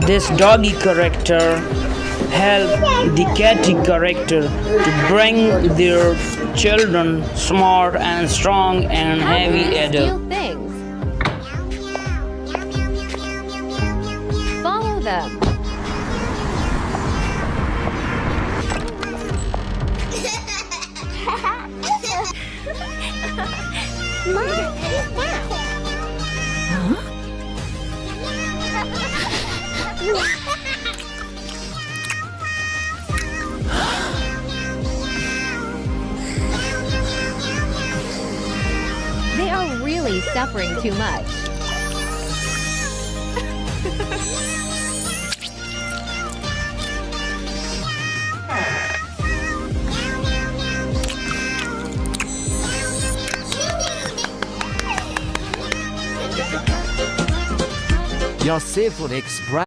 This doggy character help the catty character to bring their children smart and strong and How do heavy you adult. steal things? Follow them. They are really suffering too much. Your safe for express.